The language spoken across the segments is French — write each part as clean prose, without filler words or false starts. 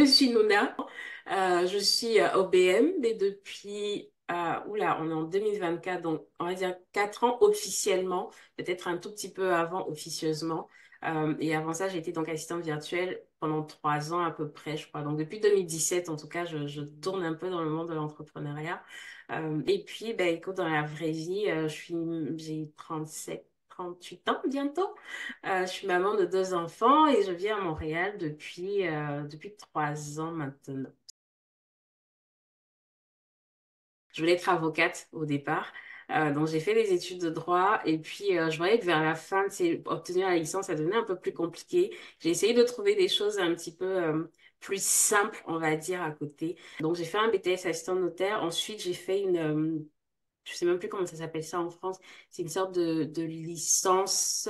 Je suis Nouna, je suis OBM, mais depuis, oula, on est en 2024, donc on va dire 4 ans officiellement, peut-être un tout petit peu avant officieusement. Et avant ça, j'ai été donc assistante virtuelle pendant 3 ans à peu près, je crois. Donc depuis 2017, en tout cas, je tourne un peu dans le monde de l'entrepreneuriat. Et puis, ben, écoute, dans la vraie vie, j'ai 38 ans bientôt. Je suis maman de 2 enfants et je vis à Montréal depuis 3 ans maintenant. Je voulais être avocate au départ. Donc j'ai fait des études de droit et puis je voyais que vers la fin, obtenir la licence, ça devenait un peu plus compliqué. J'ai essayé de trouver des choses un petit peu plus simples, on va dire, à côté. Donc j'ai fait un BTS assistant notaire. Ensuite, j'ai fait je sais même plus comment ça s'appelle ça en France. C'est une sorte de licence,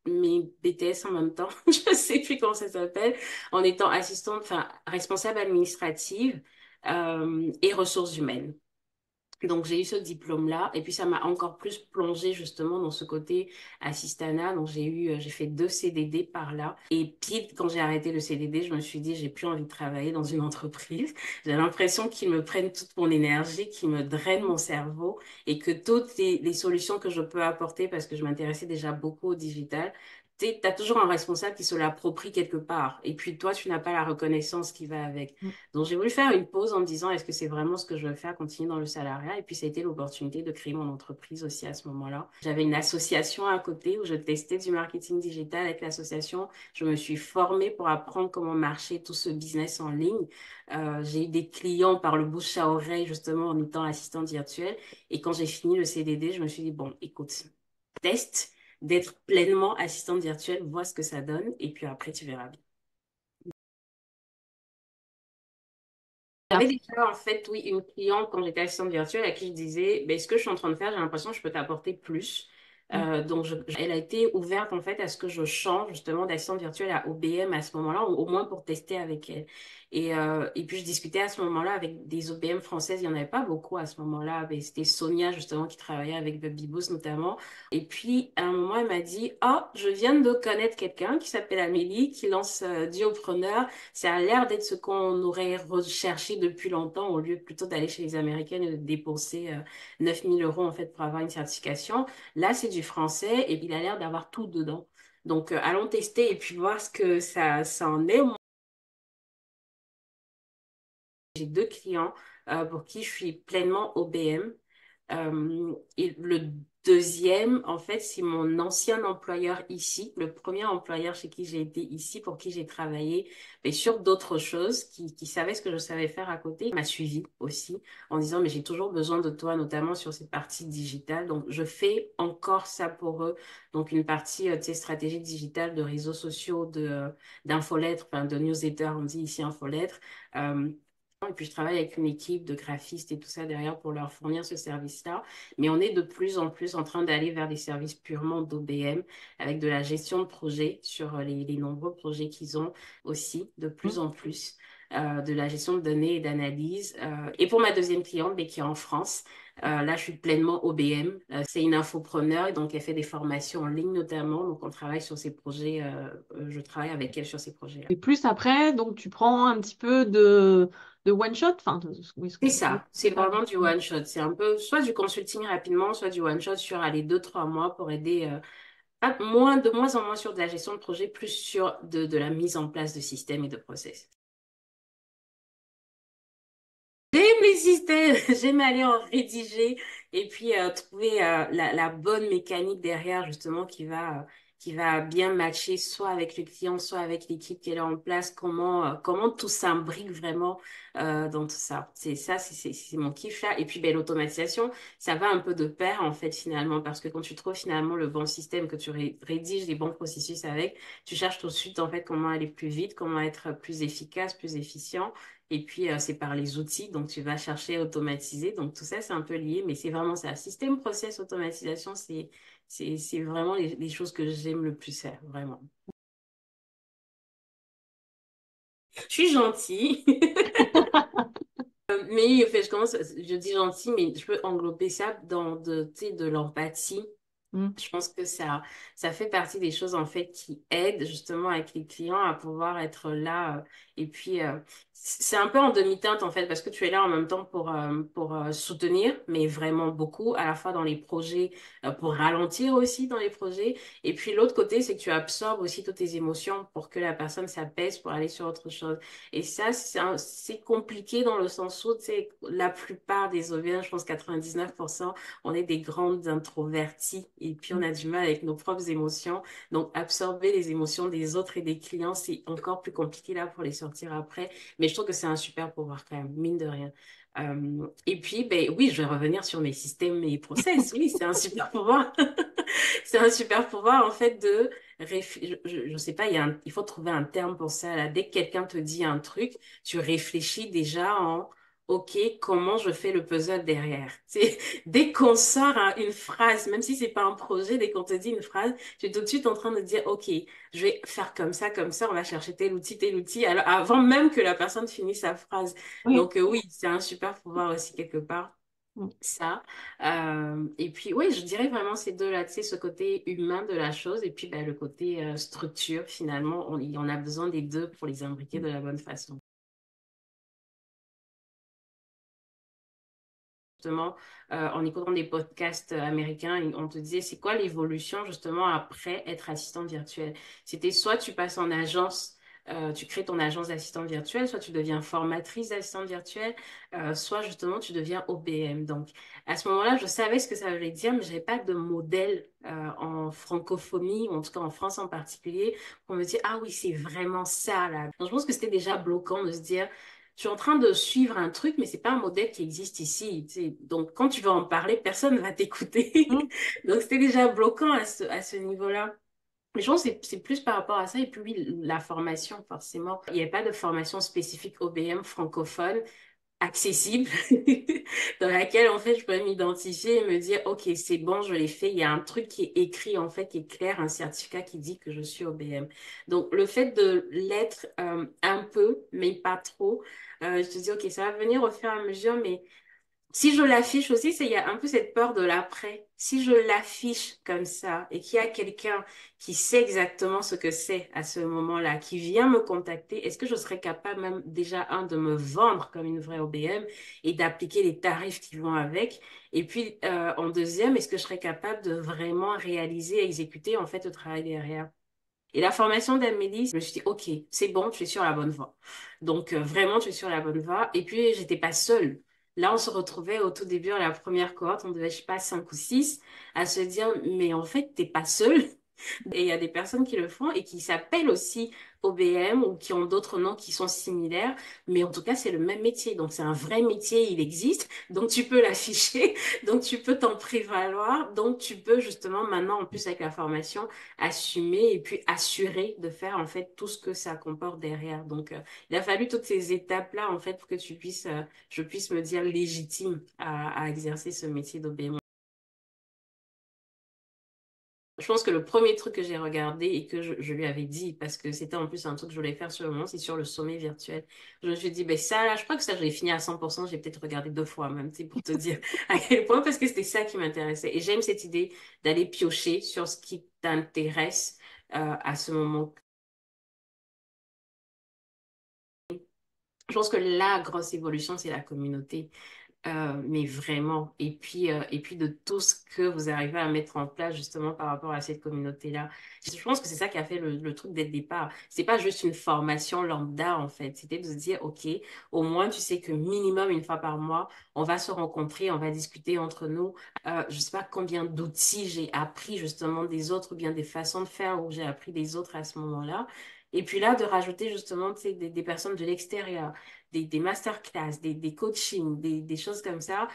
mais BTS en même temps. Je sais plus comment ça s'appelle. En étant assistante, enfin, responsable administrative, et ressources humaines. Donc, j'ai eu ce diplôme-là et puis ça m'a encore plus plongé justement dans ce côté assistanat. Donc, j'ai fait 2 CDD par là. Et puis, quand j'ai arrêté le CDD, je me suis dit, j'ai plus envie de travailler dans une entreprise. J'ai l'impression qu'ils me prennent toute mon énergie, qu'ils me drainent mon cerveau et que toutes les solutions que je peux apporter, parce que je m'intéressais déjà beaucoup au digital, tu as toujours un responsable qui se l'approprie quelque part. Et puis, toi, tu n'as pas la reconnaissance qui va avec. Donc, j'ai voulu faire une pause en me disant, est-ce que c'est vraiment ce que je veux faire, continuer dans le salariat? Et puis, ça a été l'opportunité de créer mon entreprise aussi à ce moment-là. J'avais une association à côté où je testais du marketing digital avec l'association. Je me suis formée pour apprendre comment marcher tout ce business en ligne. J'ai eu des clients par le bouche à oreille, justement, en étant assistante virtuelle. Et quand j'ai fini le CDD, je me suis dit, bon, écoute, teste d'être pleinement assistante virtuelle, vois ce que ça donne. Et puis après, tu verras bien. J'avais déjà, en fait, oui, une cliente quand j'étais assistante virtuelle à qui je disais, ben, ce que je suis en train de faire, j'ai l'impression que je peux t'apporter plus. Donc, elle a été ouverte, en fait, à ce que je change, justement, d'assistante virtuelle à OBM à ce moment-là, au moins pour tester avec elle. Et puis, je discutais à ce moment-là avec des OBM françaises. Il n'y en avait pas beaucoup à ce moment-là. Ben, c'était Sonia, justement, qui travaillait avec Baby Boss, notamment. Et puis, à un moment, elle m'a dit, oh, je viens de connaître quelqu'un qui s'appelle Amélie, qui lance Diopreneur. Ça a l'air d'être ce qu'on aurait recherché depuis longtemps, au lieu plutôt d'aller chez les Américaines et de dépenser 9 000 € en fait pour avoir une certification. Là, c'est du français et il a l'air d'avoir tout dedans. Donc, allons tester et puis voir ce que ça en est. J'ai 2 clients pour qui je suis pleinement OBM. Et le deuxième, en fait, c'est mon ancien employeur ici, le premier employeur chez qui j'ai été ici, pour qui j'ai travaillé, mais sur d'autres choses, qui savait ce que je savais faire à côté. Il m'a suivi aussi en disant, mais j'ai toujours besoin de toi, notamment sur cette partie digitale. Donc, je fais encore ça pour eux. Donc, une partie, tu sais, stratégie digitale de réseaux sociaux, d'infolettres, enfin, de newsletters, on dit ici infolettres. Euh, et puis, je travaille avec une équipe de graphistes et tout ça derrière pour leur fournir ce service-là. Mais on est de plus en plus en train d'aller vers des services purement d'OBM avec de la gestion de projet sur les nombreux projets qu'ils ont aussi, de plus en plus. De la gestion de données et d'analyse. Et pour ma deuxième cliente, mais qui est en France, là, je suis pleinement OBM. C'est une infopreneur et donc elle fait des formations en ligne notamment. Donc, on travaille sur ces projets. Je travaille avec elle sur ces projets-là. Et plus après, donc tu prends un petit peu de one shot, enfin, oui, ce C'est qu'on appelle. ça, c'est vraiment du one shot. C'est un peu soit du consulting rapidement, soit du one shot sur aller 2, 3 mois pour aider de moins en moins sur de la gestion de projet, plus sur de la mise en place de systèmes et de process. J'aime les systèmes, j'aime aller en rédiger et puis trouver la bonne mécanique derrière justement qui va bien matcher soit avec le client, soit avec l'équipe qui est là en place, comment tout s'imbrique vraiment dans tout ça. C'est mon kiff là. Et puis ben, l'automatisation, ça va un peu de pair en fait finalement parce que quand tu trouves finalement le bon système, que tu rédiges les bons processus avec, tu cherches tout de suite en fait comment aller plus vite, comment être plus efficace, plus efficient. Et puis, c'est par les outils, donc tu vas chercher à automatiser. Donc, tout ça, c'est un peu lié, mais c'est vraiment ça. Système, process, automatisation, c'est vraiment les choses que j'aime le plus faire, vraiment. Je suis gentille, mais en fait, je dis gentille, mais je peux englober ça dans tu sais, de l'empathie. Mm. Je pense que ça fait partie des choses en fait qui aident justement avec les clients à pouvoir être là. Et puis, c'est un peu en demi-teinte en fait parce que tu es là en même temps pour soutenir, mais vraiment beaucoup, à la fois dans les projets, pour ralentir aussi dans les projets. Et puis l'autre côté, c'est que tu absorbes aussi toutes tes émotions pour que la personne s'apaise pour aller sur autre chose. Et ça, c'est compliqué dans le sens où, tu sais, la plupart des OVH, je pense 99%, on est des grandes introverties et puis on a du mal avec nos propres émotions. Donc, absorber les émotions des autres et des clients, c'est encore plus compliqué là pour les sortir après. Mais je trouve que c'est un super pouvoir quand même, mine de rien. Et puis, ben oui, je vais revenir sur mes systèmes et process. Oui, c'est un super pouvoir. C'est un super pouvoir, en fait, de je sais pas, il faut trouver un terme pour ça, là. Dès que quelqu'un te dit un truc, tu réfléchis déjà en, OK, comment je fais le puzzle derrière? Dès qu'on sort une phrase, même si c'est pas un projet, dès qu'on te dit une phrase, tu es tout de suite en train de dire, OK, je vais faire comme ça, on va chercher tel outil, alors, avant même que la personne finisse sa phrase. Oui. Donc, oui, c'est un super pouvoir aussi quelque part. Mm. Ça. Et puis, oui, je dirais vraiment ces deux-là, tu sais, ce côté humain de la chose et puis ben, le côté structure, finalement, on a besoin des deux pour les imbriquer de la bonne façon. Justement, en écoutant des podcasts américains, on te disait, c'est quoi l'évolution justement après être assistant virtuel? C'était soit tu passes en agence, tu crées ton agence d'assistant virtuel, soit tu deviens formatrice d'assistant virtuel, soit justement tu deviens OBM. Donc, à ce moment-là, je savais ce que ça voulait dire, mais je n'avais pas de modèle en francophonie, ou en tout cas en France en particulier, pour me dire, ah oui, c'est vraiment ça là. Donc, je pense que c'était déjà bloquant de se dire, je suis en train de suivre un truc, mais c'est pas un modèle qui existe ici. Tu sais. Donc, quand tu vas en parler, personne ne va t'écouter. Mm. Donc, c'était déjà bloquant à ce niveau-là. Mais je pense que c'est plus par rapport à ça. Et puis, oui, la formation, forcément. Il n'y a pas de formation spécifique OBM francophone accessible dans laquelle en fait je peux m'identifier et me dire ok c'est bon je l'ai fait il y a un truc qui est écrit en fait qui est clair un certificat qui dit que je suis OBM donc le fait de l'être un peu mais pas trop je te dis ok ça va venir au fur et à mesure mais si je l'affiche aussi, il y a un peu cette peur de l'après. Si je l'affiche comme ça et qu'il y a quelqu'un qui sait exactement ce que c'est à ce moment-là, qui vient me contacter, est-ce que je serais capable même déjà, un, de me vendre comme une vraie OBM et d'appliquer les tarifs qui vont avec? Et puis, en deuxième, est-ce que je serais capable de vraiment réaliser, exécuter en fait le travail derrière? Et la formation d'Amélie, je me suis dit, OK, c'est bon, tu es sur la bonne voie. Donc, vraiment, tu es sur la bonne voie. Et puis, j'étais pas seule. Là, on se retrouvait au tout début, à la première cohorte, on devait, je sais pas, 5 ou 6, à se dire, mais en fait, t'es pas seule. Et il y a des personnes qui le font et qui s'appellent aussi OBM ou qui ont d'autres noms qui sont similaires, mais en tout cas, c'est le même métier. Donc, c'est un vrai métier, il existe. Donc, tu peux l'afficher, donc tu peux t'en prévaloir, donc tu peux justement maintenant, en plus avec la formation, assumer et puis assurer de faire en fait tout ce que ça comporte derrière. Donc, il a fallu toutes ces étapes-là en fait pour que je puisse me dire légitime à exercer ce métier d'OBM. Je pense que le premier truc que j'ai regardé et que je lui avais dit, parce que c'était en plus un truc que je voulais faire sur le moment, c'est sur le sommet virtuel. Je me suis dit, ben ça, là, je crois que ça, je l'ai fini à 100%. J'ai peut-être regardé 2 fois même, tu sais, pour te dire à quel point, parce que c'était ça qui m'intéressait. Et j'aime cette idée d'aller piocher sur ce qui t'intéresse à ce moment. Je pense que la grosse évolution, c'est la communauté. Mais vraiment. Et puis de tout ce que vous arrivez à mettre en place justement par rapport à cette communauté-là. Je pense que c'est ça qui a fait le truc dès le départ. C'est pas juste une formation lambda en fait. C'était de se dire, OK, au moins tu sais que minimum une fois par mois, on va se rencontrer, on va discuter entre nous. Je sais pas combien d'outils j'ai appris justement des autres ou bien des façons de faire où j'ai appris des autres à ce moment-là. Et puis là, de rajouter justement, tu sais, des personnes de l'extérieur des masterclass, des coachings, des choses comme ça.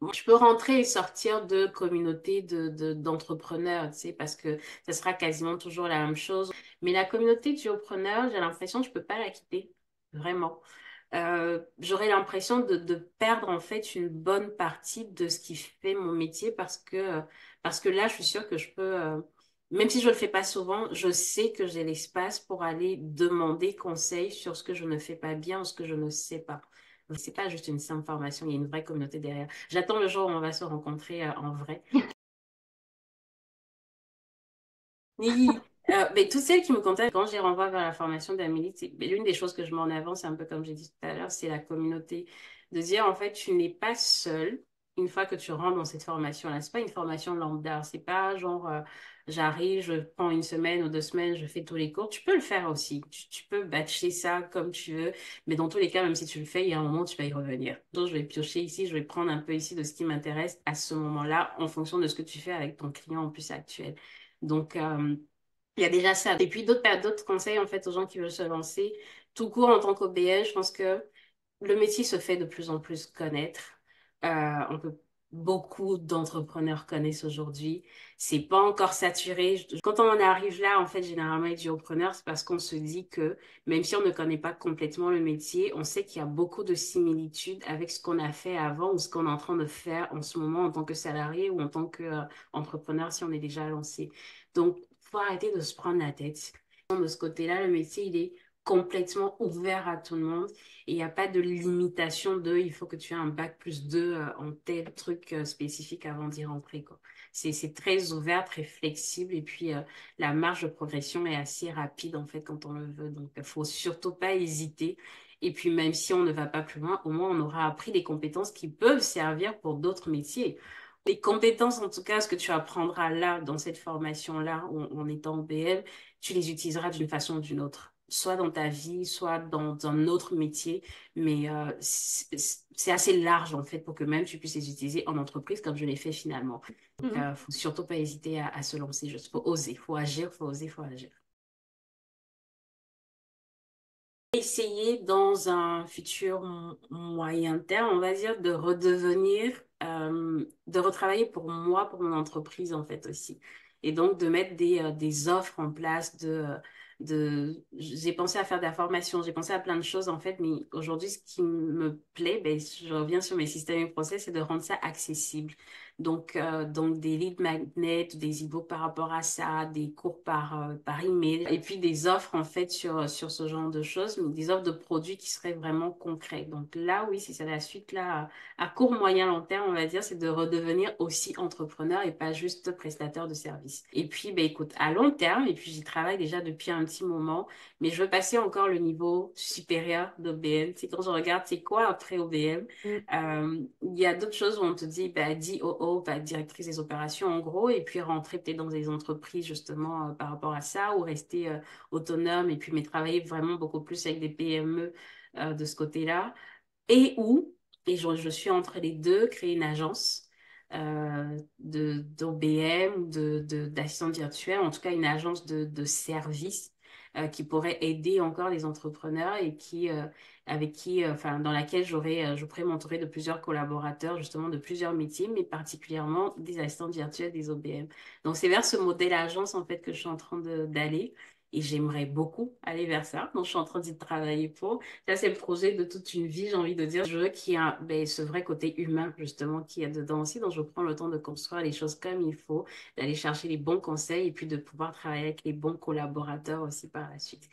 Moi, je peux rentrer et sortir de communautés d'entrepreneurs, tu sais, parce que ça sera quasiment toujours la même chose. Mais la communauté d'entrepreneurs, j'ai l'impression que je peux pas la quitter, vraiment. J'aurais l'impression de perdre en fait une bonne partie de ce qui fait mon métier parce que là, je suis sûre que je peux, même si je le fais pas souvent, je sais que j'ai l'espace pour aller demander conseil sur ce que je ne fais pas bien ou ce que je ne sais pas. C'est pas juste une simple formation, il y a une vraie communauté derrière. J'attends le jour où on va se rencontrer en vrai. Oui, mais toutes celles qui me contactent, quand je les renvoie vers la formation d'Amélie, mais l'une des choses que je mets en avant, c'est un peu comme j'ai dit tout à l'heure, c'est la communauté. De dire, en fait, tu n'es pas seul une fois que tu rentres dans cette formation-là. C'est pas une formation lambda. C'est pas genre, j'arrive, je prends une semaine ou 2 semaines, je fais tous les cours. Tu peux le faire aussi. Tu peux batcher ça comme tu veux. Mais dans tous les cas, même si tu le fais, il y a un moment, tu vas y revenir. Donc, je vais piocher ici, je vais prendre un peu ici de ce qui m'intéresse à ce moment-là, en fonction de ce que tu fais avec ton client en plus actuel. Donc, il y a déjà ça. Et puis, d'autres conseils, en fait, aux gens qui veulent se lancer. Tout court, en tant qu'OBL, je pense que le métier se fait de plus en plus connaître. On peut, beaucoup d'entrepreneurs connaissent aujourd'hui. C'est pas encore saturé. Quand on en arrive là, en fait, généralement, les duopreneurs, c'est parce qu'on se dit que même si on ne connaît pas complètement le métier, on sait qu'il y a beaucoup de similitudes avec ce qu'on a fait avant ou ce qu'on est en train de faire en ce moment en tant que salarié ou en tant qu'entrepreneur si on est déjà lancé. Donc, faut arrêter de se prendre la tête. De ce côté-là, le métier, il est complètement ouvert à tout le monde. Et il n'y a pas de limitation de il faut que tu aies un bac plus 2 en tel truc spécifique avant d'y rentrer, quoi. C'est très ouvert, très flexible. Et puis, la marge de progression est assez rapide, en fait, quand on le veut. Donc, il faut surtout pas hésiter. Et puis, même si on ne va pas plus loin, au moins, on aura appris des compétences qui peuvent servir pour d'autres métiers. Les compétences, en tout cas, ce que tu apprendras là, dans cette formation-là, en étant BM, tu les utiliseras d'une façon ou d'une autre, soit dans ta vie, soit dans un autre métier, mais c'est assez large en fait pour que même tu puisses les utiliser en entreprise comme je l'ai fait finalement. Donc, Mhm. faut surtout pas hésiter à se lancer, juste faut oser, faut agir, faut oser, faut agir. Essayer dans un futur moyen terme, on va dire, de redevenir, de retravailler pour moi, pour mon entreprise en fait aussi. Et donc de mettre des offres en place, j'ai pensé à faire de la formation, j'ai pensé à plein de choses en fait, mais aujourd'hui ce qui me plaît, ben, je reviens sur mes systèmes et process, c'est de rendre ça accessible. Donc des lead magnets, des e-books par rapport à ça, des cours par email, et puis des offres en fait sur ce genre de choses, mais des offres de produits qui seraient vraiment concrets. Donc là, oui, si c'est la suite là, à court, moyen, long terme, on va dire, c'est de redevenir aussi entrepreneur et pas juste prestataire de services. Et puis, ben écoute, à long terme, et puis j'y travaille déjà depuis un petit moment, mais je veux passer encore le niveau supérieur d'OBM. C'est quand je regarde, c'est quoi après OBM? Mm. Il y a d'autres choses où on te dit, bah, DOO, bah, directrice des opérations en gros, et puis rentrer peut-être dans des entreprises justement par rapport à ça, ou rester autonome, et puis mais travailler vraiment beaucoup plus avec des PME de ce côté-là. Et où, et je suis entre les deux, créer une agence d'OBM, d'assistante virtuelle, en tout cas une agence de services qui pourrait aider encore les entrepreneurs et avec qui, enfin, dans laquelle je pourrais m'entourer de plusieurs collaborateurs, justement de plusieurs métiers, mais particulièrement des assistantes virtuelles, des OBM. Donc, c'est vers ce modèle agence, en fait, que je suis en train d'aller. Et j'aimerais beaucoup aller vers ça. Donc, je suis en train d'y travailler pour. Ça, c'est le projet de toute une vie, j'ai envie de dire. Je veux qu'il y ait ce vrai côté humain, justement, qu'il y a dedans aussi. Donc, je prends le temps de construire les choses comme il faut, d'aller chercher les bons conseils et puis de pouvoir travailler avec les bons collaborateurs aussi par la suite.